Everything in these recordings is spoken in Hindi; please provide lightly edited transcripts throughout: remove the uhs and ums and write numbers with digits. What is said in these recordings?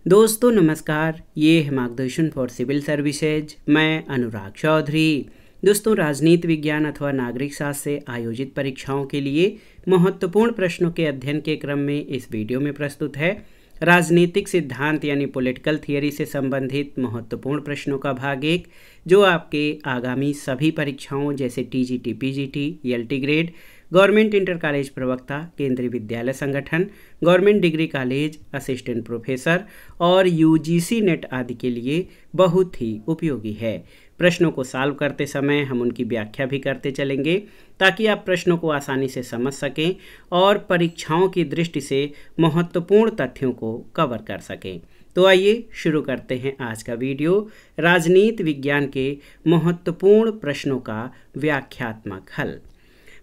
दोस्तों नमस्कार, ये है मार्गदर्शन फॉर सिविल सर्विसेज। मैं अनुराग चौधरी। दोस्तों, राजनीति विज्ञान अथवा नागरिक शास्त्र से आयोजित परीक्षाओं के लिए महत्वपूर्ण प्रश्नों के अध्ययन के क्रम में इस वीडियो में प्रस्तुत है राजनीतिक सिद्धांत यानी पॉलिटिकल थियरी से संबंधित महत्वपूर्ण प्रश्नों का भाग 1, जो आपके आगामी सभी परीक्षाओं जैसे TGT, PGT, LT grade, government inter college प्रवक्ता, केंद्रीय विद्यालय संगठन, government degree college, assistant professor और यूजीसी नेट आदि के लिए बहुत ही उपयोगी है। प्रश्नों को सॉल्व करते समय हम उनकी व्याख्या भी करते चलेंगे ताकि आप प्रश्नों को आसानी से समझ सकें और परीक्षाओं की दृष्टि से महत्वपूर्ण तथ्यों को कवर कर सकें। तो आइए शुरू करते हैं आज का वीडियो। राजनीति विज्ञान के महत्वपूर्ण प्रश्नों का व्याख्यात्मक हल।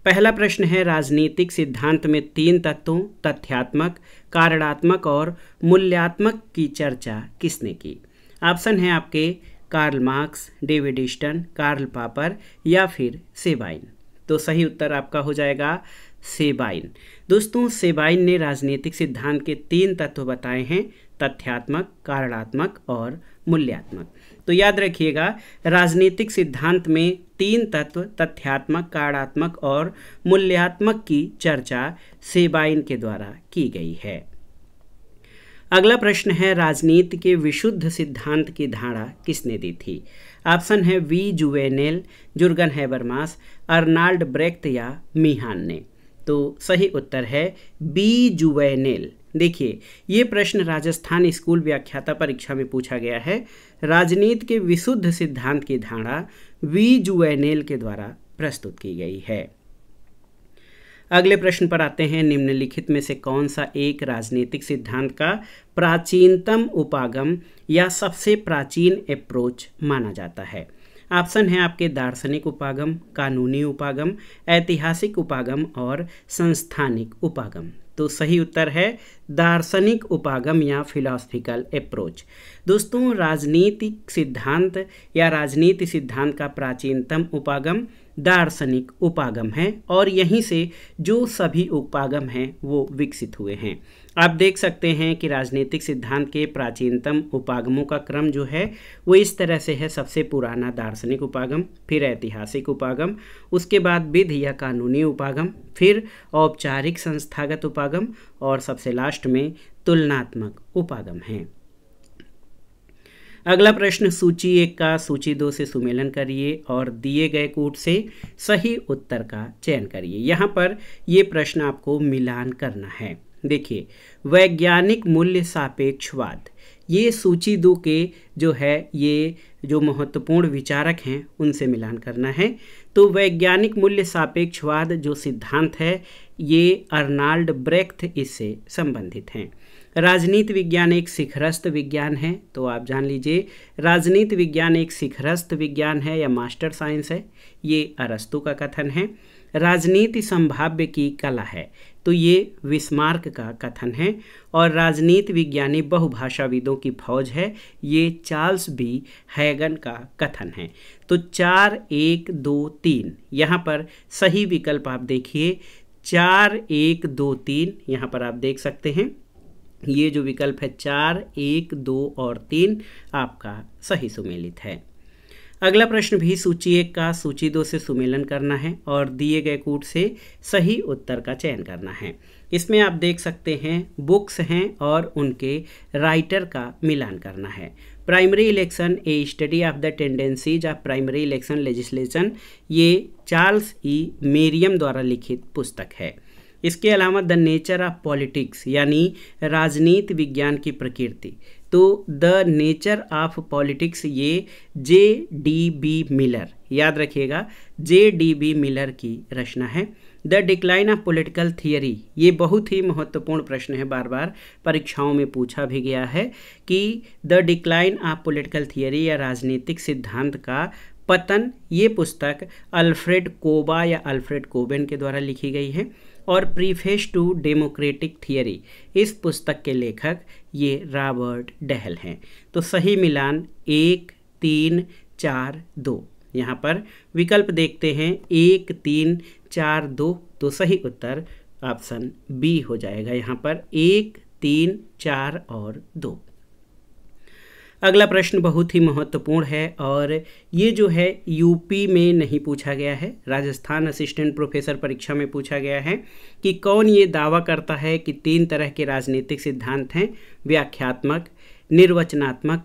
पहला प्रश्न है, राजनीतिक सिद्धांत में 3 तत्वों तथ्यात्मक, कारणात्मक और मूल्यात्मक की चर्चा किसने की? ऑप्शन है आपके Karl Marx, David Easton, Karl Popper या फिर सेबाइन। तो सही उत्तर आपका हो जाएगा सेबाइन। दोस्तों, सेबाइन ने राजनीतिक सिद्धांत के 3 तत्व बताए हैं, तथ्यात्मक, कारणात्मक और मूल्यात्मक। तो याद रखिएगा, राजनीतिक सिद्धांत में 3 तत्व तथ्यात्मक, कारणात्मक और मूल्यात्मक की चर्चा सेबाइन के द्वारा की गई है। अगला प्रश्न है, राजनीति के विशुद्ध सिद्धांत की धारणा किसने दी थी? ऑप्शन है V Jouvenel, Jurgen Habermas, Arnold Brecht या मीहान ने। तो सही उत्तर है बी जुवेनेल। देखिए, ये प्रश्न राजस्थान स्कूल व्याख्याता परीक्षा में पूछा गया है। राजनीति के विशुद्ध सिद्धांत की धारणा वी जुवेनेल के द्वारा प्रस्तुत की गई है। अगले प्रश्न पर आते हैं, निम्नलिखित में से कौन सा एक राजनीतिक सिद्धांत का प्राचीनतम उपागम या सबसे प्राचीन अप्रोच माना जाता है? ऑप्शन है आपके दार्शनिक उपागम, कानूनी उपागम, ऐतिहासिक उपागम और संस्थानिक उपागम। तो सही उत्तर है दार्शनिक उपागम या फिलॉसफिकल अप्रोच। दोस्तों, राजनीतिक सिद्धांत या राजनीति सिद्धांत का प्राचीनतम उपागम दार्शनिक उपागम है और यहीं से जो सभी उपागम हैं वो विकसित हुए हैं। आप देख सकते हैं कि राजनीतिक सिद्धांत के प्राचीनतम उपागमों का क्रम जो है वो इस तरह से है। सबसे पुराना दार्शनिक उपागम, फिर ऐतिहासिक उपागम, उसके बाद विधि या कानूनी उपागम, फिर औपचारिक संस्थागत उपागम और सबसे लास्ट में तुलनात्मक उपागम है। अगला प्रश्न, सूची 1 का सूची 2 से सुमेलन करिए और दिए गए कूट से सही उत्तर का चयन करिए। यहाँ पर ये प्रश्न आपको मिलान करना है। देखिए, वैज्ञानिक मूल्य सापेक्षवाद, ये सूची 2 के जो है ये जो महत्वपूर्ण विचारक हैं उनसे मिलान करना है। तो वैज्ञानिक मूल्य सापेक्षवाद जो सिद्धांत है ये अर्नाल्ड ब्रेख्त इससे संबंधित हैं। राजनीति विज्ञान एक शिखरस्थ विज्ञान है, तो आप जान लीजिए राजनीति विज्ञान एक शिखरस्थ विज्ञान है या मास्टर साइंस है, ये अरस्तू का कथन है। राजनीति संभाव्य की कला है, तो ये विस्मार्क का कथन है। और राजनीति विज्ञानी बहुभाषाविदों की फौज है, ये चार्ल्स बी हैगन का कथन है। तो 4, 1, 2, 3 यहाँ पर सही विकल्प आप देखिए, 4, 1, 2, 3 यहाँ पर आप देख सकते हैं। ये जो विकल्प है 4, 1, 2 और 3 आपका सही सुमेलित है। अगला प्रश्न भी सूची 1 का सूची 2 से सुमेलन करना है और दिए गए कूट से सही उत्तर का चयन करना है। इसमें आप देख सकते हैं बुक्स हैं और उनके राइटर का मिलान करना है। Primary election A study of the tendencies of primary election legislation, ये चार्ल्स ई मेरियम द्वारा लिखित पुस्तक है। इसके अलावा द नेचर ऑफ पॉलिटिक्स यानी राजनीति विज्ञान की प्रकृति, तो द नेचर ऑफ पॉलिटिक्स ये J.D.B. मिलर, याद रखिएगा J.D.B. मिलर की रचना है। The decline of political theory, ये बहुत ही महत्वपूर्ण प्रश्न है, बार बार परीक्षाओं में पूछा भी गया है कि the decline of political theory या राजनीतिक सिद्धांत का पतन, ये पुस्तक अल्फ्रेड कोबा या अल्फ्रेड कोबेन के द्वारा लिखी गई है। और प्रीफेस टू डेमोक्रेटिक थियरी, इस पुस्तक के लेखक ये रॉबर्ट डहल हैं। तो सही मिलान 1, 3, 4, 2। यहाँ पर विकल्प देखते हैं 1, 3, 4, 2, तो सही उत्तर ऑप्शन बी हो जाएगा। यहाँ पर 1, 3, 4 और 2। अगला प्रश्न बहुत ही महत्वपूर्ण है और ये जो है यूपी में नहीं पूछा गया है, राजस्थान असिस्टेंट प्रोफेसर परीक्षा में पूछा गया है कि कौन ये दावा करता है कि 3 तरह के राजनीतिक सिद्धांत हैं, व्याख्यात्मक, निर्वचनात्मक,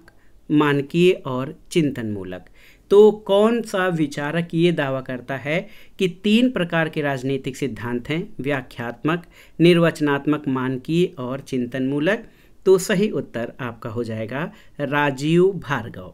मानकीय और चिंतनमूलक। तो कौन सा विचारक ये दावा करता है कि 3 प्रकार के राजनीतिक सिद्धांत हैं, व्याख्यात्मक, निर्वचनात्मक, मानकीय और चिंतनमूलक? तो सही उत्तर आपका हो जाएगा राजीव भार्गव।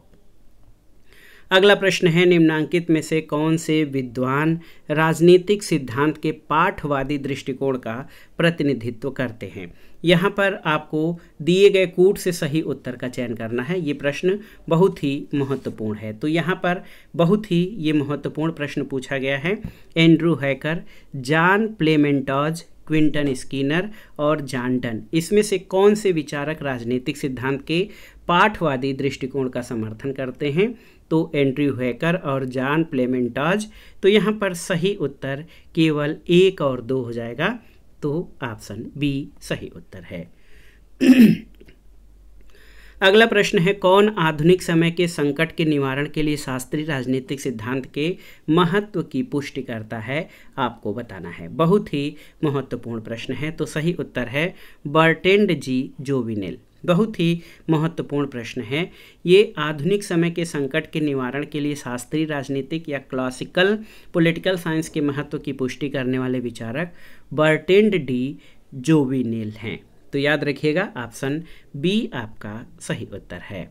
अगला प्रश्न है, निम्नांकित में से कौन से विद्वान राजनीतिक सिद्धांत के पाठवादी दृष्टिकोण का प्रतिनिधित्व करते हैं? यहाँ पर आपको दिए गए कूट से सही उत्तर का चयन करना है। ये प्रश्न बहुत ही महत्वपूर्ण है। तो यहाँ पर बहुत ही ये महत्वपूर्ण प्रश्न पूछा गया है। Andrew Hacker, John Plamenatz, Quentin Skinner और जॉन डन, इसमें से कौन से विचारक राजनीतिक सिद्धांत के पाठवादी दृष्टिकोण का समर्थन करते हैं? तो एंड्रयू हैकर और जॉन प्लेमेंटॉज। तो यहाँ पर सही उत्तर केवल 1 और 2 हो जाएगा, तो ऑप्शन बी सही उत्तर है। अगला प्रश्न है, कौन आधुनिक समय के संकट के निवारण के लिए शास्त्रीय राजनीतिक सिद्धांत के महत्व की पुष्टि करता है? आपको बताना है। बहुत ही महत्वपूर्ण प्रश्न है। तो सही उत्तर है बर्ट्रैंड जी जोविनेल। बहुत ही महत्वपूर्ण प्रश्न है। ये आधुनिक समय के संकट के निवारण के लिए शास्त्रीय राजनीतिक या क्लासिकल पॉलिटिकल साइंस के महत्व की पुष्टि करने वाले विचारक बर्ट्रैंड डी जोविनेल हैं। तो याद रखिएगा ऑप्शन बी आपका सही उत्तर है।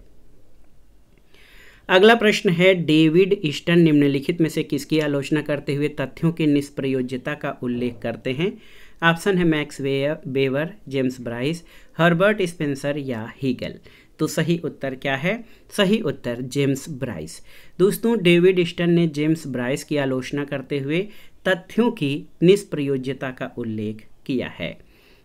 अगला प्रश्न है, डेविड ईस्टन निम्नलिखित में से किसकी आलोचना करते हुए तथ्यों की निष्प्रयोज्यता का उल्लेख करते हैं? ऑप्शन है max weber, James Bryce, Herbert Spencer या हीगल। तो सही उत्तर क्या है? सही उत्तर जेम्स ब्राइस। दोस्तों, डेविड ईस्टन ने जेम्स ब्राइस की आलोचना करते हुए तथ्यों की निष्प्रयोज्यता का उल्लेख किया है।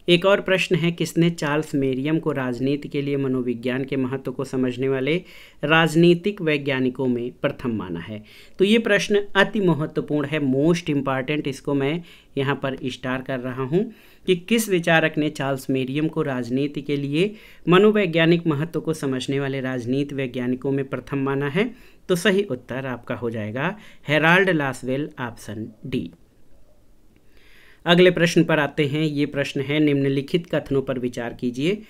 एक और प्रश्न है, किसने चार्ल्स मेरियम को राजनीति के लिए मनोविज्ञान के महत्व को समझने वाले राजनीतिक वैज्ञानिकों में प्रथम माना है? तो ये प्रश्न अति महत्वपूर्ण है, मोस्ट इम्पॉर्टेंट। इसको मैं यहाँ पर स्टार कर रहा हूँ कि किस विचारक ने चार्ल्स मेरियम को राजनीति के लिए मनोवैज्ञानिक महत्व को समझने वाले राजनीति वैज्ञानिकों में प्रथम माना है? तो सही उत्तर आपका हो जाएगा हेराल्ड लासवेल, ऑप्शन डी। अगले प्रश्न पर आते हैं। ये प्रश्न है, निम्नलिखित कथनों पर विचार कीजिए।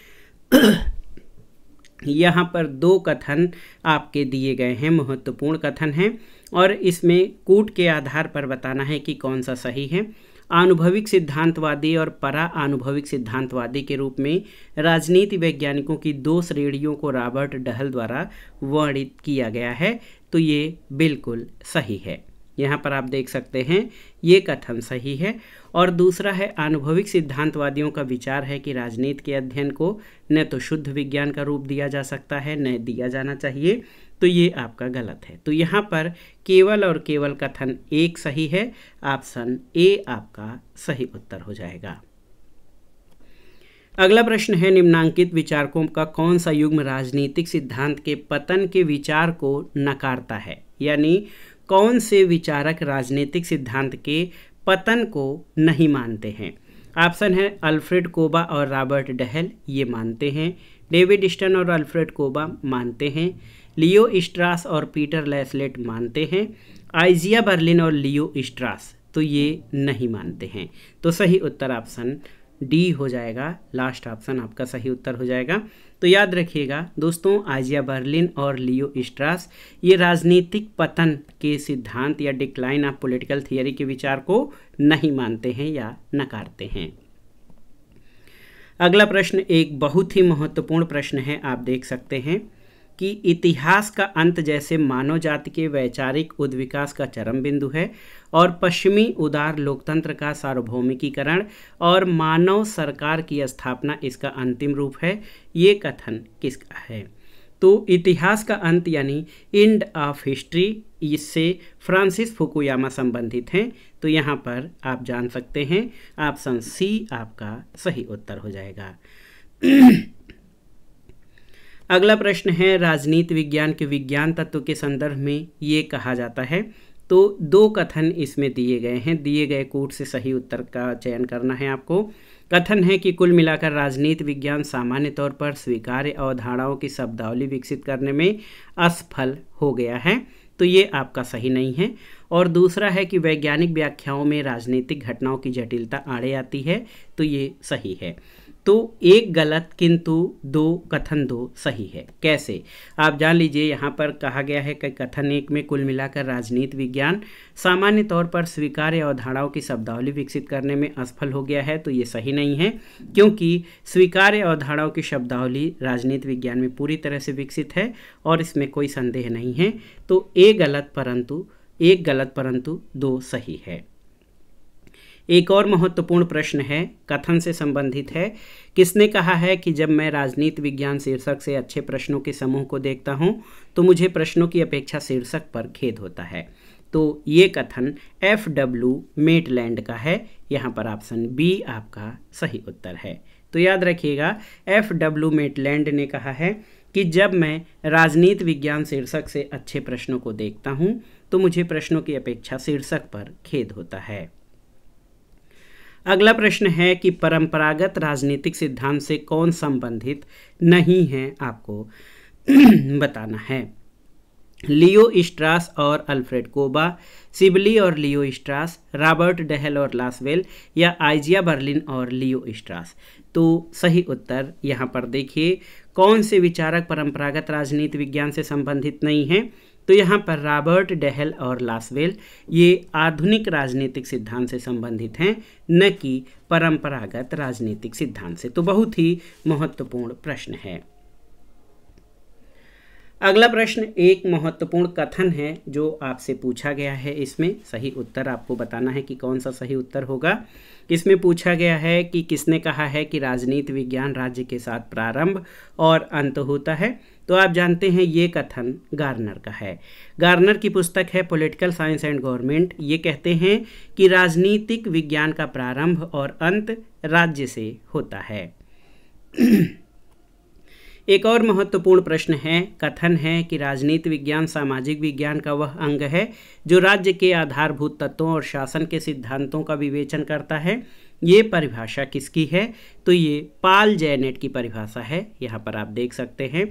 यहाँ पर 2 कथन आपके दिए गए हैं, महत्वपूर्ण कथन हैं और इसमें कूट के आधार पर बताना है कि कौन सा सही है। आनुभविक सिद्धांतवादी और परा आनुभविक सिद्धांतवादी के रूप में राजनीति वैज्ञानिकों की 2 श्रेणियों को रॉबर्ट डहल द्वारा वर्णित किया गया है। तो ये बिल्कुल सही है। यहाँ पर आप देख सकते हैं ये कथन सही है। और दूसरा है, अनुभविक सिद्धांतवादियों का विचार है कि राजनीति के अध्ययन को न तो शुद्ध विज्ञान का रूप दिया जा सकता है, न दिया जाना चाहिए। तो ये आपका गलत है। तो यहाँ पर केवल और केवल कथन 1 सही है, ऑप्शन ए आपका सही उत्तर हो जाएगा। अगला प्रश्न है, निम्नांकित विचारकों का कौन सा युग्म राजनीतिक सिद्धांत के पतन के विचार को नकारता है? यानी कौन से विचारक राजनीतिक सिद्धांत के पतन को नहीं मानते हैं? ऑप्शन है अल्फ्रेड कोबा और रॉबर्ट डहल, ये मानते हैं। डेविड ईस्टन और अल्फ्रेड कोबा मानते हैं। लियो स्ट्रास और पीटर लेस्लेट मानते हैं। आइजिया बर्लिन और लियो स्ट्रास, तो ये नहीं मानते हैं। तो सही उत्तर ऑप्शन डी हो जाएगा, लास्ट ऑप्शन आपका सही उत्तर हो जाएगा। तो याद रखिएगा दोस्तों, आइजिया बर्लिन और लियो स्ट्रास ये राजनीतिक पतन के सिद्धांत या डिक्लाइन ऑफ पॉलिटिकल थियरी के विचार को नहीं मानते हैं या नकारते हैं। अगला प्रश्न एक बहुत ही महत्वपूर्ण प्रश्न है। आप देख सकते हैं कि इतिहास का अंत जैसे मानव जाति के वैचारिक उद्विकास का चरम बिंदु है और पश्चिमी उदार लोकतंत्र का सार्वभौमिकीकरण और मानव सरकार की स्थापना इसका अंतिम रूप है। ये कथन किसका है? तो इतिहास का अंत यानी एंड ऑफ हिस्ट्री, इससे फ्रांसिस फुकुयामा संबंधित हैं। तो यहाँ पर आप जान सकते हैं ऑप्शन सी आपका सही उत्तर हो जाएगा। अगला प्रश्न है, राजनीति विज्ञान के विज्ञान तत्व के संदर्भ में ये कहा जाता है। तो 2 कथन इसमें दिए गए हैं, दिए गए कूट से सही उत्तर का चयन करना है आपको। कथन है कि कुल मिलाकर राजनीति विज्ञान सामान्य तौर पर स्वीकार्य अवधारणाओं की शब्दावली विकसित करने में असफल हो गया है, तो ये आपका सही नहीं है। और दूसरा है कि वैज्ञानिक व्याख्याओं में राजनीतिक घटनाओं की जटिलता आड़े आती है, तो ये सही है। तो एक गलत किंतु कथन दो सही है। कैसे, आप जान लीजिए। यहाँ पर कहा गया है कि कथन एक में कुल मिलाकर राजनीति विज्ञान सामान्य तौर पर स्वीकार्य अवधारणाओं की शब्दावली विकसित करने में असफल हो गया है, तो ये सही नहीं है, क्योंकि स्वीकार्य अवधारणाओं की शब्दावली राजनीति विज्ञान में पूरी तरह से विकसित है और इसमें कोई संदेह नहीं है। तो एक गलत परंतु दो सही है। एक और महत्वपूर्ण प्रश्न है, कथन से संबंधित है। किसने कहा है कि जब मैं राजनीति विज्ञान शीर्षक से अच्छे प्रश्नों के समूह को देखता हूं तो मुझे प्रश्नों की अपेक्षा शीर्षक पर खेद होता है? तो ये कथन F.W. मेटलैंड का है। यहाँ पर ऑप्शन बी आपका सही उत्तर है। तो याद रखिएगा, F.W. मेटलैंड ने कहा है कि जब मैं राजनीति विज्ञान शीर्षक से अच्छे प्रश्नों को देखता हूँ तो मुझे प्रश्नों की अपेक्षा शीर्षक पर खेद होता है। अगला प्रश्न है कि परंपरागत राजनीतिक सिद्धांत से कौन संबंधित नहीं है, आपको बताना है। लियो स्ट्रास और अल्फ्रेड कोबा, सिबली और लियो स्ट्रास, रॉबर्ट डेहल और लासवेल, या आइजिया बर्लिन और लियो स्ट्रास। तो सही उत्तर यहाँ पर देखिए, कौन से विचारक परंपरागत राजनीति विज्ञान से संबंधित नहीं हैं? तो यहाँ पर रॉबर्ट डेहल और लासवेल ये आधुनिक राजनीतिक सिद्धांत से संबंधित हैं, न कि परंपरागत राजनीतिक सिद्धांत से। तो बहुत ही महत्वपूर्ण प्रश्न है। अगला प्रश्न एक महत्वपूर्ण कथन है जो आपसे पूछा गया है। इसमें सही उत्तर आपको बताना है कि कौन सा सही उत्तर होगा। इसमें पूछा गया है कि किसने कहा है कि राजनीति विज्ञान राज्य के साथ प्रारंभ और अंत होता है। तो आप जानते हैं ये कथन गार्नर का है। गार्नर की पुस्तक है पॉलिटिकल साइंस एंड गवर्नमेंट। ये कहते हैं कि राजनीतिक विज्ञान का प्रारंभ और अंत राज्य से होता है। एक और महत्वपूर्ण प्रश्न है, कथन है कि राजनीति विज्ञान सामाजिक विज्ञान का वह अंग है जो राज्य के आधारभूत तत्वों और शासन के सिद्धांतों का विवेचन करता है। ये परिभाषा किसकी है? तो ये पाल जैनेट की परिभाषा है। यहाँ पर आप देख सकते हैं।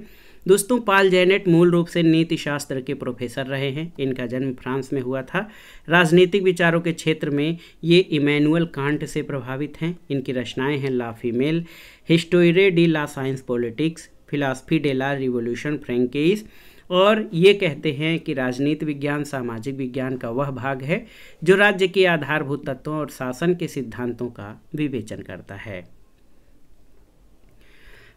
दोस्तों, पाल जैनेट मूल रूप से नीति शास्त्र के प्रोफेसर रहे हैं। इनका जन्म फ्रांस में हुआ था। राजनीतिक विचारों के क्षेत्र में ये इमैनुअल कांट से प्रभावित हैं। इनकी रचनाएं हैं ला फीमेल, हिस्टोरे डी ला साइंस पॉलिटिक्स, फिलॉसफी डे ला रिवोल्यूशन फ्रैंकेइस। और ये कहते हैं कि राजनीति विज्ञान सामाजिक विज्ञान का वह भाग है जो राज्य के आधारभूत तत्वों और शासन के सिद्धांतों का विवेचन करता है।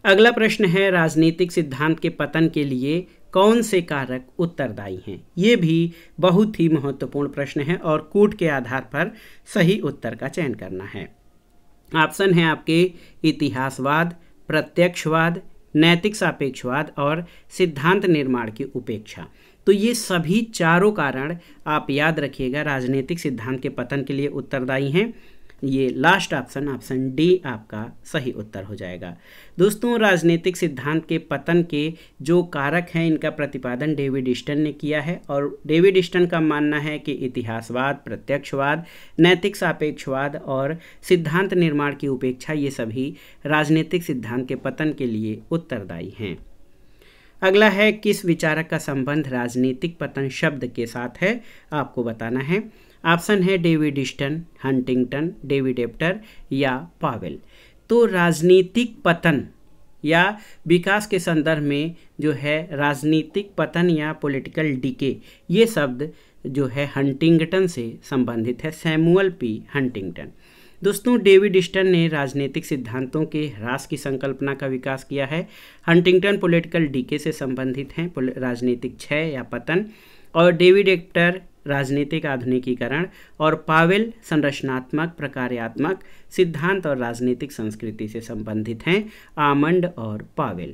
अगला प्रश्न है, राजनीतिक सिद्धांत के पतन के लिए कौन से कारक उत्तरदायी हैं? ये भी बहुत ही महत्वपूर्ण प्रश्न है और कूट के आधार पर सही उत्तर का चयन करना है। ऑप्शन है आपके इतिहासवाद, प्रत्यक्षवाद, नैतिक सापेक्षवाद और सिद्धांत निर्माण की उपेक्षा। तो ये सभी चारों कारण आप याद रखिएगा राजनीतिक सिद्धांत के पतन के लिए उत्तरदायी हैं। ये लास्ट ऑप्शन डी आपका सही उत्तर हो जाएगा। दोस्तों, राजनीतिक सिद्धांत के पतन के जो कारक हैं इनका प्रतिपादन डेविड स्टन ने किया है और डेविड स्टन का मानना है कि इतिहासवाद, प्रत्यक्षवाद, नैतिक सापेक्षवाद और सिद्धांत निर्माण की उपेक्षा ये सभी राजनीतिक सिद्धांत के पतन के लिए उत्तरदायी हैं। अगला है, किस विचारक का संबंध राजनीतिक पतन शब्द के साथ है? आपको बताना है। ऑप्शन है डेविड स्टन, हंटिंगटन, डेविड एप्टर या पावेल। तो राजनीतिक पतन या विकास के संदर्भ में जो है राजनीतिक पतन या पॉलिटिकल डिके, ये शब्द जो है हंटिंगटन से संबंधित है, सैमुअल पी हंटिंगटन। दोस्तों, डेविड स्टन ने राजनीतिक सिद्धांतों के ह्रास की संकल्पना का विकास किया है। हंटिंगटन पॉलिटिकल डीके से संबंधित हैं, राजनीतिक क्षय या पतन, और डेविड एप्टर राजनीतिक आधुनिकीकरण और पावेल संरचनात्मक प्रकार्यात्मक सिद्धांत और राजनीतिक संस्कृति से संबंधित हैं, आमंड और पावेल।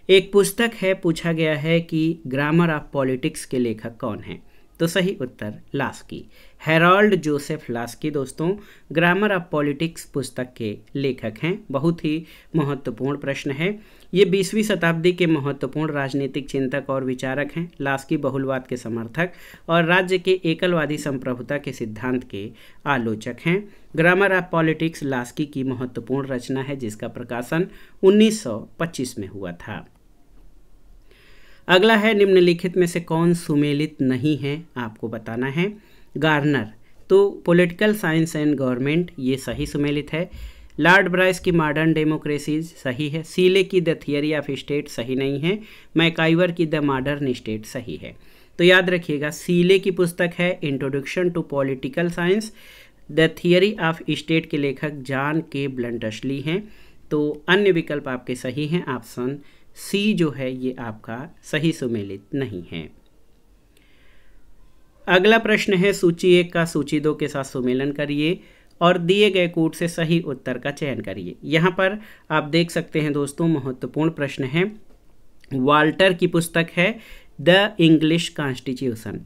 एक पुस्तक है, पूछा गया है कि ग्रामर ऑफ पॉलिटिक्स के लेखक कौन हैं? तो सही उत्तर लास्की। हेरोल्ड जोसेफ लास्की दोस्तों ग्रामर ऑफ पॉलिटिक्स पुस्तक के लेखक हैं। बहुत ही महत्वपूर्ण प्रश्न है। ये 20वीं शताब्दी के महत्वपूर्ण राजनीतिक चिंतक और विचारक हैं। लास्की बहुलवाद के समर्थक और राज्य के एकलवादी संप्रभुता के सिद्धांत के आलोचक हैं। ग्रामर ऑफ पॉलिटिक्स लास्की की महत्वपूर्ण रचना है जिसका प्रकाशन 1925 में हुआ था। अगला है निम्नलिखित में से कौन सुमेलित नहीं है, आपको बताना है। गार्नर, तो पॉलिटिकल साइंस एंड गवर्नमेंट, ये सही सुमेलित है। लॉर्ड ब्राइस की मॉडर्न डेमोक्रेसीज सही है। सीले की द थियरी ऑफ स्टेट सही नहीं है। मैकाइवर की द मॉडर्न स्टेट सही है। तो याद रखिएगा, सीले की पुस्तक है introduction to political science. The theory of state के लेखक जॉन के ब्लंटसली हैं। तो अन्य विकल्प आपके सही हैं। ऑप्शन सी जो है ये आपका सही सुमेलित नहीं है। अगला प्रश्न है सूची 1 का सूची 2 के साथ सुमेलन करिए और दिए गए कूट से सही उत्तर का चयन करिए। यहाँ पर आप देख सकते हैं दोस्तों महत्वपूर्ण प्रश्न है। वाल्टर की पुस्तक है the English constitution.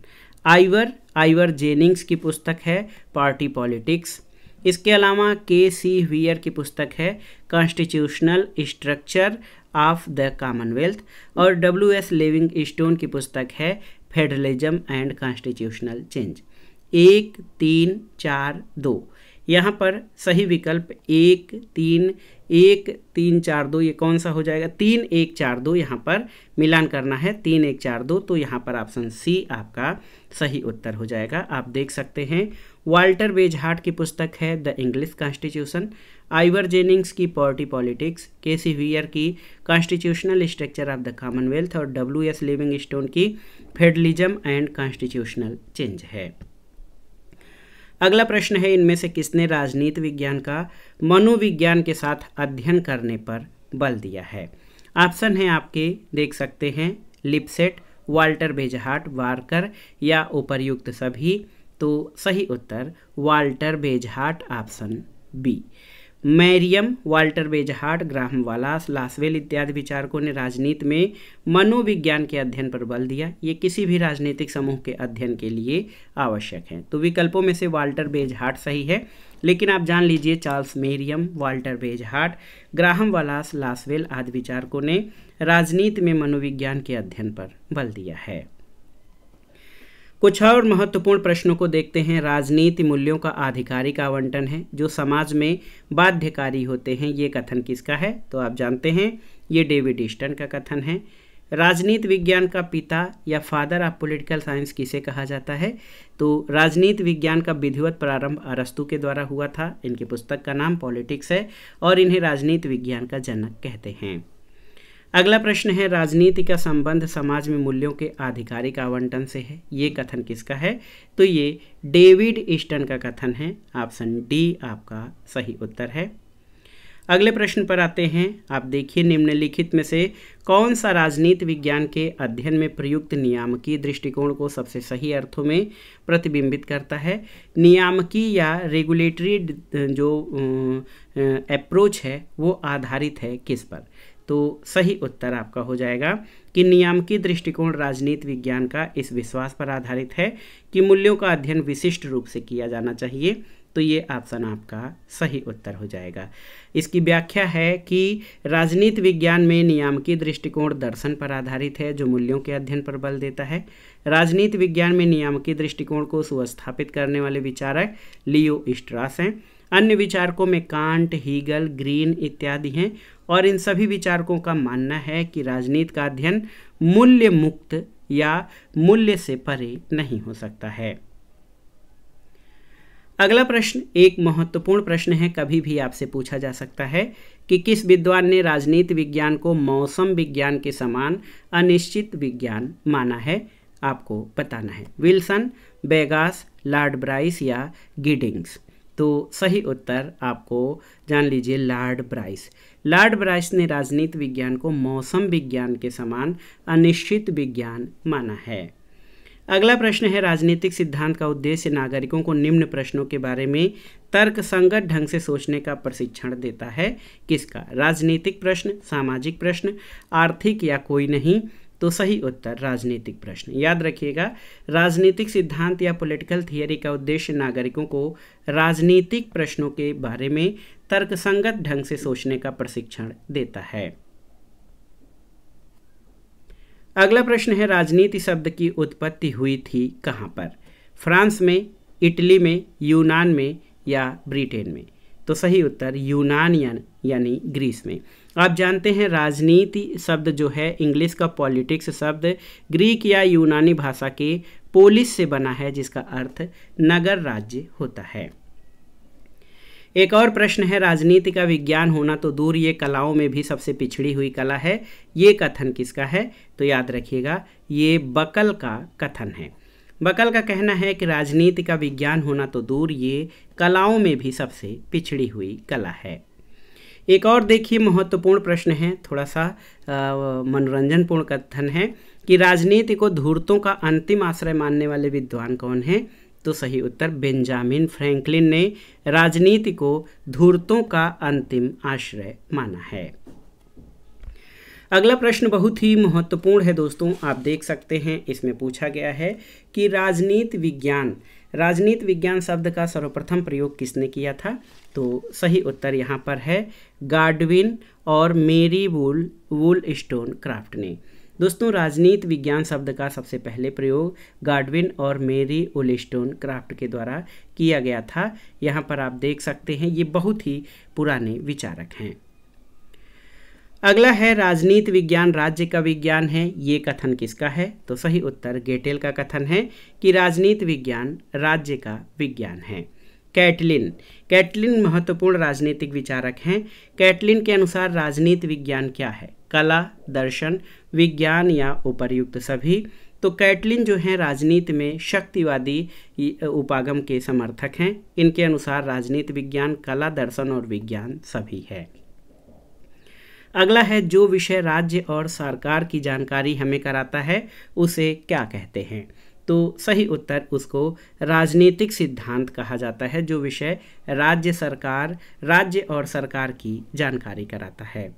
Ivor Jennings की पुस्तक है पार्टी पॉलिटिक्स। इसके अलावा के.सी. वियर की पुस्तक है constitutional structure of the Commonwealth और W.S. लिविंगस्टोन की पुस्तक है फेडरलिज्म एंड कॉन्स्टिट्यूशनल चेंज। 1, 3, 4, 2 यहाँ पर सही विकल्प 1, 3, 4, 2 ये कौन सा हो जाएगा? 3, 1, 4, 2 यहाँ पर मिलान करना है। 3, 1, 4, 2 तो यहाँ पर ऑप्शन सी आपका सही उत्तर हो जाएगा। आप देख सकते हैं वाल्टर बेजहार्ट की पुस्तक है the English constitution, Ivor Jennings की पार्टी पॉलिटिक्स, के.सी. वियर की constitutional structure of the Commonwealth और W.S. लिविंगस्टोन की फेडरलिज्म एंड कॉन्स्टिट्यूशनल चेंज है। अगला प्रश्न है इनमें से किसने राजनीति विज्ञान का मनोविज्ञान के साथ अध्ययन करने पर बल दिया है? ऑप्शन है आपके देख सकते हैं लिपसेट, वाल्टर बेजहार्ट, वार्कर या उपर्युक्त सभी। तो सही उत्तर Walter Bagehot option B. Merriam, Walter Bagehot, Graham Wallas, Lasswell इत्यादि विचारकों ने राजनीति में मनोविज्ञान के अध्ययन पर बल दिया। ये किसी भी राजनीतिक समूह के अध्ययन के लिए आवश्यक है। तो विकल्पों में से वाल्टर बेजहार्ट सही है, लेकिन आप जान लीजिए Charles Merriam, Walter Bagehot, Graham Wallas, Lasswell आदि विचारकों ने राजनीति में मनोविज्ञान के अध्ययन पर बल दिया है। कुछ और महत्वपूर्ण प्रश्नों को देखते हैं। राजनीति मूल्यों का आधिकारिक आवंटन है जो समाज में बाध्यकारी होते हैं, ये कथन किसका है? तो आप जानते हैं ये डेविड ईस्टन का कथन है। राजनीति विज्ञान का पिता या फादर ऑफ पॉलिटिकल साइंस किसे कहा जाता है? तो राजनीति विज्ञान का विधिवत प्रारंभ अरस्तु के द्वारा हुआ था। इनकी पुस्तक का नाम पॉलिटिक्स है और इन्हें राजनीति विज्ञान का जनक कहते हैं। अगला प्रश्न है राजनीति का संबंध समाज में मूल्यों के आधिकारिक आवंटन से है, ये कथन किसका है? तो ये डेविड ईस्टन का कथन है। ऑप्शन डी आपका सही उत्तर है। अगले प्रश्न पर आते हैं। आप देखिए निम्नलिखित में से कौन सा राजनीति विज्ञान के अध्ययन में प्रयुक्त नियामकीय दृष्टिकोण को सबसे सही अर्थों में प्रतिबिंबित करता है? नियामकीय या रेगुलेटरी जो अप्रोच है वो आधारित है किस पर? तो सही उत्तर आपका हो जाएगा कि नियामकीय दृष्टिकोण राजनीति विज्ञान का इस विश्वास पर आधारित है कि मूल्यों का अध्ययन विशिष्ट रूप से किया जाना चाहिए। तो ये ऑप्शन आपका सही उत्तर हो जाएगा। इसकी व्याख्या है कि राजनीति विज्ञान में नियामकीय दृष्टिकोण दर्शन पर आधारित है जो मूल्यों के अध्ययन पर बल देता है। राजनीति विज्ञान में नियामकीय दृष्टिकोण को सुस्थापित करने वाले विचारक लियो स्ट्रास हैं। अन्य विचारकों में कांट, हीगल, ग्रीन इत्यादि हैं और इन सभी विचारकों का मानना है कि राजनीति का अध्ययन मूल्य मुक्त या मूल्य से परे नहीं हो सकता है। अगला प्रश्न एक महत्वपूर्ण प्रश्न है, कभी भी आपसे पूछा जा सकता है कि किस विद्वान ने राजनीति विज्ञान को मौसम विज्ञान के समान अनिश्चित विज्ञान माना है? आपको बताना है। विल्सन, बेगास, लॉर्ड ब्राइस या गिडिंग्स? तो सही उत्तर आपको जान लीजिए लॉर्ड ब्राइस। लॉर्ड ब्राइस ने राजनीति विज्ञान को मौसम विज्ञान के समान अनिश्चित विज्ञान माना है। अगला प्रश्न है राजनीतिक सिद्धांत का उद्देश्य नागरिकों को निम्न प्रश्नों के बारे में तर्कसंगत ढंग से सोचने का प्रशिक्षण देता है। किसका? राजनीतिक प्रश्न, सामाजिक प्रश्न, आर्थिक या कोई नहीं, तो सही उत्तर राजनीतिक प्रश्न। याद रखिएगा, राजनीतिक सिद्धांत या पॉलिटिकल थियरी का उद्देश्य नागरिकों को राजनीतिक प्रश्नों के बारे में तर्कसंगत ढंग से सोचने का प्रशिक्षण देता है। अगला प्रश्न है, राजनीति शब्द की उत्पत्ति हुई थी कहाँ पर? फ्रांस में, इटली में, यूनान में या ब्रिटेन में? तो सही उत्तर यूनान यानी ग्रीस में। आप जानते हैं राजनीति शब्द जो है इंग्लिश का पॉलिटिक्स शब्द ग्रीक या यूनानी भाषा के पोलिस से बना है, जिसका अर्थ नगर राज्य होता है। एक और प्रश्न है, राजनीति का विज्ञान होना तो दूर ये कलाओं में भी सबसे पिछड़ी हुई कला है, ये कथन किसका है? तो याद रखिएगा, ये बकल का कथन है। बकल का कहना है कि राजनीति का विज्ञान होना तो दूर ये कलाओं में भी सबसे पिछड़ी हुई कला है। एक और देखिए महत्वपूर्ण प्रश्न है, थोड़ा सा मनोरंजनपूर्ण कथन है कि राजनीति को धूर्तों का अंतिम आश्रय मानने वाले विद्वान कौन हैं? तो सही उत्तर बेंजामिन फ्रैंकलिन ने राजनीति को धूर्तों का अंतिम आश्रय माना है। अगला प्रश्न बहुत ही महत्वपूर्ण है दोस्तों, आप देख सकते हैं इसमें पूछा गया है कि राजनीति विज्ञान शब्द का सर्वप्रथम प्रयोग किसने किया था? तो सही उत्तर यहाँ पर है गार्डविन और मेरी वुलस्टोनक्राफ्ट ने। दोस्तों, राजनीति विज्ञान शब्द का सबसे पहले प्रयोग गार्डविन और मेरी वुलस्टोनक्राफ्ट के द्वारा किया गया था। यहाँ पर आप देख सकते हैं ये बहुत ही पुराने विचारक हैं। अगला है, राजनीति विज्ञान राज्य का विज्ञान है, ये कथन किसका है? तो सही उत्तर गेटेल का कथन है कि राजनीति विज्ञान राज्य का विज्ञान है। कैटलिन महत्वपूर्ण राजनीतिक विचारक हैं। कैटलिन के अनुसार राजनीति विज्ञान क्या है? कला, दर्शन, विज्ञान या उपर्युक्त सभी? तो कैटलिन जो हैं राजनीति में शक्तिवादी उपागम के समर्थक हैं। इनके अनुसार राजनीति विज्ञान कला, दर्शन और विज्ञान सभी है। अगला है, जो विषय राज्य और सरकार की जानकारी हमें कराता है उसे क्या कहते हैं? तो सही उत्तर उसको राजनीतिक सिद्धांत कहा जाता है, जो विषय राज्य और सरकार की जानकारी कराता है।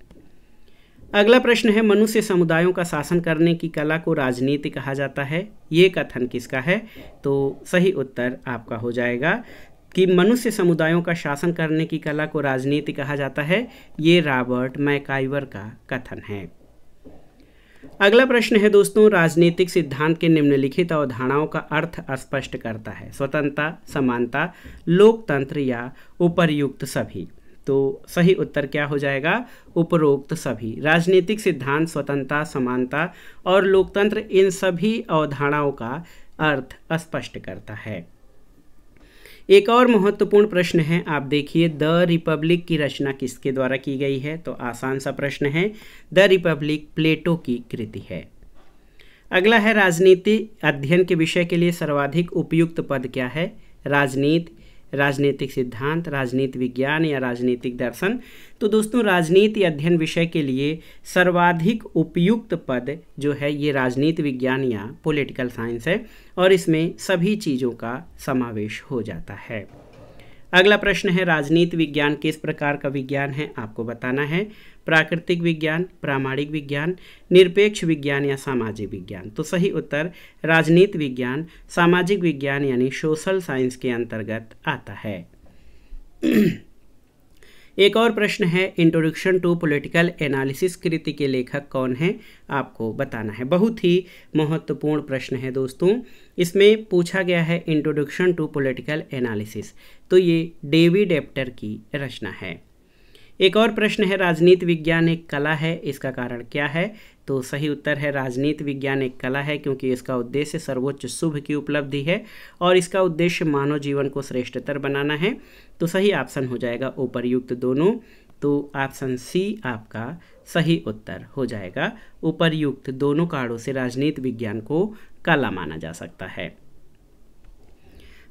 अगला प्रश्न है, मनुष्य समुदायों का शासन करने की कला को राजनीति कहा जाता है, ये कथन किसका है? तो सही उत्तर आपका हो जाएगा कि मनुष्य समुदायों का शासन करने की कला को राजनीति कहा जाता है, ये रॉबर्ट मैकाइवर का कथन है। अगला प्रश्न है दोस्तों, राजनीतिक सिद्धांत के निम्नलिखित अवधारणाओं का अर्थ स्पष्ट करता है? स्वतंत्रता, समानता, लोकतंत्र या उपर्युक्त सभी? तो सही उत्तर क्या हो जाएगा? उपरोक्त सभी। राजनीतिक सिद्धांत स्वतंत्रता, समानता और लोकतंत्र इन सभी अवधारणाओं का अर्थ स्पष्ट करता है। एक और महत्वपूर्ण प्रश्न है, आप देखिए, द रिपब्लिक की रचना किसके द्वारा की गई है? तो आसान सा प्रश्न है, द रिपब्लिक प्लेटो की कृति है। अगला है, राजनीति अध्ययन के विषय के लिए सर्वाधिक उपयुक्त पद क्या है? राजनीति, राजनीतिक सिद्धांत, राजनीति विज्ञान या राजनीतिक दर्शन? तो दोस्तों, राजनीति अध्ययन विषय के लिए सर्वाधिक उपयुक्त पद जो है ये राजनीति विज्ञान या पॉलिटिकल साइंस है और इसमें सभी चीज़ों का समावेश हो जाता है। अगला प्रश्न है, राजनीति विज्ञान किस प्रकार का विज्ञान है? आपको बताना है। प्राकृतिक विज्ञान, प्रामाणिक विज्ञान, निरपेक्ष विज्ञान या सामाजिक विज्ञान? तो सही उत्तर राजनीति विज्ञान सामाजिक विज्ञान यानी सोशल साइंस के अंतर्गत आता है। एक और प्रश्न है, इंट्रोडक्शन टू पॉलिटिकल एनालिसिस कृति के लेखक कौन हैं? आपको बताना है। बहुत ही महत्वपूर्ण प्रश्न है दोस्तों, इसमें पूछा गया है इंट्रोडक्शन टू पॉलिटिकल एनालिसिस, तो ये डेविड एप्टर की रचना है। एक और प्रश्न है, राजनीति विज्ञान एक कला है, इसका कारण क्या है? तो सही उत्तर है राजनीति विज्ञान एक कला है क्योंकि इसका उद्देश्य सर्वोच्च शुभ की उपलब्धि है और इसका उद्देश्य मानव जीवन को श्रेष्ठतर बनाना है। तो सही ऑप्शन हो जाएगा उपर्युक्त दोनों। तो ऑप्शन सी आपका सही उत्तर हो जाएगा, उपर्युक्त दोनों कारणों से राजनीति विज्ञान को कला माना जा सकता है।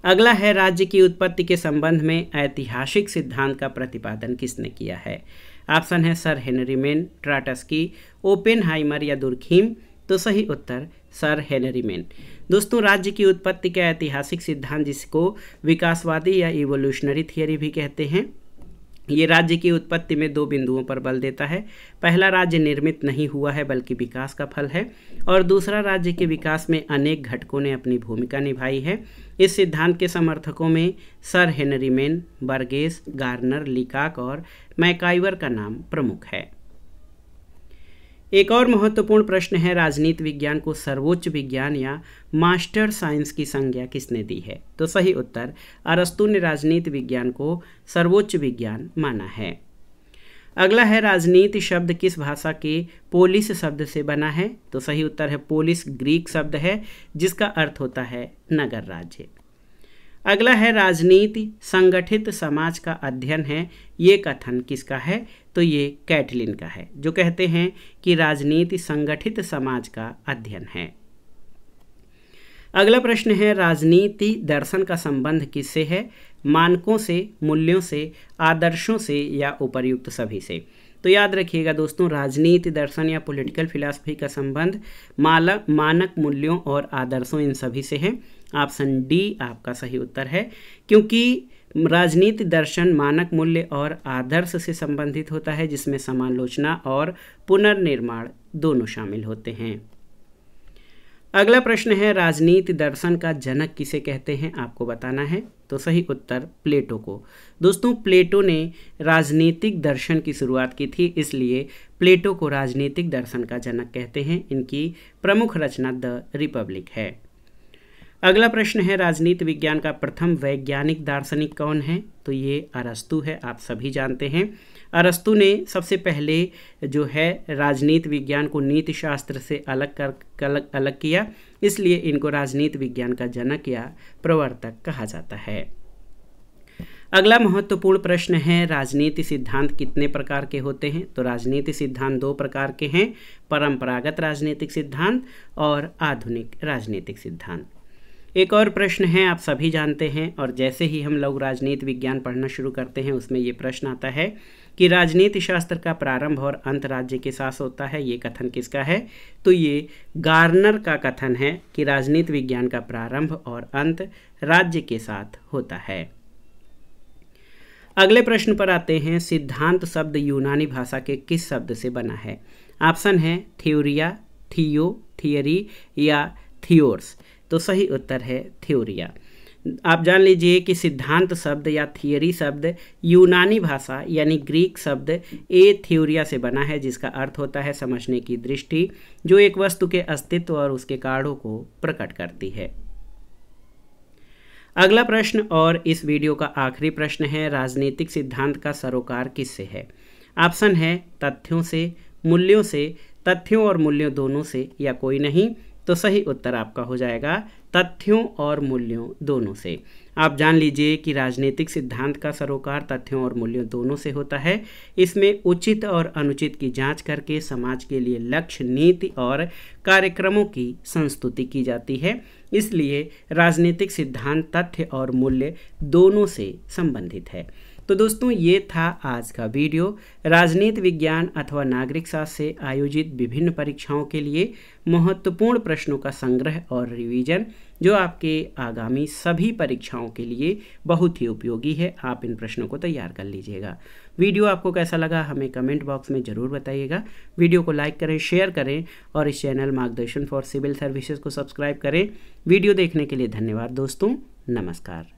अगला है, राज्य की उत्पत्ति के संबंध में ऐतिहासिक सिद्धांत का प्रतिपादन किसने किया है? ऑप्शन है सर हेनरी मेन, ट्राटस्की, ओपेनहाइमर या दुर्खीम? तो सही उत्तर सर हेनरी मेन। दोस्तों, राज्य की उत्पत्ति का ऐतिहासिक सिद्धांत जिसको विकासवादी या इवोल्यूशनरी थियरी भी कहते हैं, ये राज्य की उत्पत्ति में 2 बिंदुओं पर बल देता है। पहला, राज्य निर्मित नहीं हुआ है बल्कि विकास का फल है, और दूसरा, राज्य के विकास में अनेक घटकों ने अपनी भूमिका निभाई है। इस सिद्धांत के समर्थकों में sir Henry main, Burgess, Garner, लीकॉक और मैकाइवर का नाम प्रमुख है। एक और महत्वपूर्ण प्रश्न है, राजनीति विज्ञान को सर्वोच्च विज्ञान या मास्टर साइंस की संज्ञा किसने दी है? तो सही उत्तर, अरस्तू ने राजनीति विज्ञान को सर्वोच्च विज्ञान माना है। अगला है, राजनीति शब्द किस भाषा के पोलिस शब्द से बना है? तो सही उत्तर है, पोलिस ग्रीक शब्द है जिसका अर्थ होता है नगर राज्य। अगला है, राजनीति संगठित समाज का अध्ययन है। ये कथन किसका है? तो ये कैटलिन का है, जो कहते हैं कि राजनीति संगठित समाज का अध्ययन है। अगला प्रश्न है, राजनीति दर्शन का संबंध किससे है? मानकों से, मूल्यों से, आदर्शों से या उपर्युक्त सभी से? तो याद रखिएगा दोस्तों, राजनीति दर्शन या पॉलिटिकल फिलॉसफी का संबंध मानक, मूल्यों और आदर्शों इन सभी से है। ऑप्शन डी आपका सही उत्तर है, क्योंकि राजनीति दर्शन मानक, मूल्य और आदर्श से संबंधित होता है, जिसमें समालोचना और पुनर्निर्माण दोनों शामिल होते हैं। अगला प्रश्न है, राजनीति दर्शन का जनक किसे कहते हैं? आपको बताना है। तो सही उत्तर, प्लेटो को। दोस्तों, प्लेटो ने राजनीतिक दर्शन की शुरुआत की थी, इसलिए प्लेटो को राजनीतिक दर्शन का जनक कहते हैं। इनकी प्रमुख रचना द रिपब्लिक है। अगला प्रश्न है, राजनीति विज्ञान का प्रथम वैज्ञानिक दार्शनिक कौन है? तो ये अरस्तू है, आप सभी जानते हैं। अरस्तू ने सबसे पहले जो है राजनीति विज्ञान को नीति शास्त्र से अलग किया, इसलिए इनको राजनीति विज्ञान का जनक या प्रवर्तक कहा जाता है। अगला महत्वपूर्ण प्रश्न है, राजनीति सिद्धांत कितने प्रकार के होते हैं? तो राजनीति सिद्धांत 2 प्रकार के हैं, परंपरागत राजनीतिक सिद्धांत और आधुनिक राजनीतिक सिद्धांत। एक और प्रश्न है, आप सभी जानते हैं, और जैसे ही हम लोग राजनीति विज्ञान पढ़ना शुरू करते हैं उसमें ये प्रश्न आता है कि राजनीति शास्त्र का प्रारंभ और अंत राज्य के साथ होता है। ये कथन किसका है? तो ये गार्नर का कथन है कि राजनीति विज्ञान का प्रारंभ और अंत राज्य के साथ होता है। अगले प्रश्न पर आते हैं, सिद्धांत शब्द यूनानी भाषा के किस शब्द से बना है? ऑप्शन है थ्योरिया, थियो, थियरी या थियोर्स। तो सही उत्तर है थ्योरिया। आप जान लीजिए कि सिद्धांत शब्द या थियरी शब्द यूनानी भाषा यानी ग्रीक शब्द ए थ्योरिया से बना है, जिसका अर्थ होता है समझने की दृष्टि, जो एक वस्तु के अस्तित्व और उसके कारणों को प्रकट करती है। अगला प्रश्न और इस वीडियो का आखिरी प्रश्न है, राजनीतिक सिद्धांत का सरोकार किससे है? ऑप्शन है तथ्यों से, मूल्यों से, तथ्यों और मूल्यों दोनों से या कोई नहीं। तो सही उत्तर आपका हो जाएगा तथ्यों और मूल्यों दोनों से। आप जान लीजिए कि राजनीतिक सिद्धांत का सरोकार तथ्यों और मूल्यों दोनों से होता है। इसमें उचित और अनुचित की जांच करके समाज के लिए लक्ष्य, नीति और कार्यक्रमों की संस्तुति की जाती है। इसलिए राजनीतिक सिद्धांत तथ्य और मूल्य दोनों से संबंधित है। तो दोस्तों, ये था आज का वीडियो। राजनीति विज्ञान अथवा नागरिक शास्त्र से आयोजित विभिन्न परीक्षाओं के लिए महत्वपूर्ण प्रश्नों का संग्रह और रिवीजन, जो आपके आगामी सभी परीक्षाओं के लिए बहुत ही उपयोगी है। आप इन प्रश्नों को तैयार कर लीजिएगा। वीडियो आपको कैसा लगा हमें कमेंट बॉक्स में ज़रूर बताइएगा। वीडियो को लाइक करें, शेयर करें और इस चैनल मार्गदर्शन फॉर सिविल सर्विसेज को सब्सक्राइब करें। वीडियो देखने के लिए धन्यवाद दोस्तों। नमस्कार।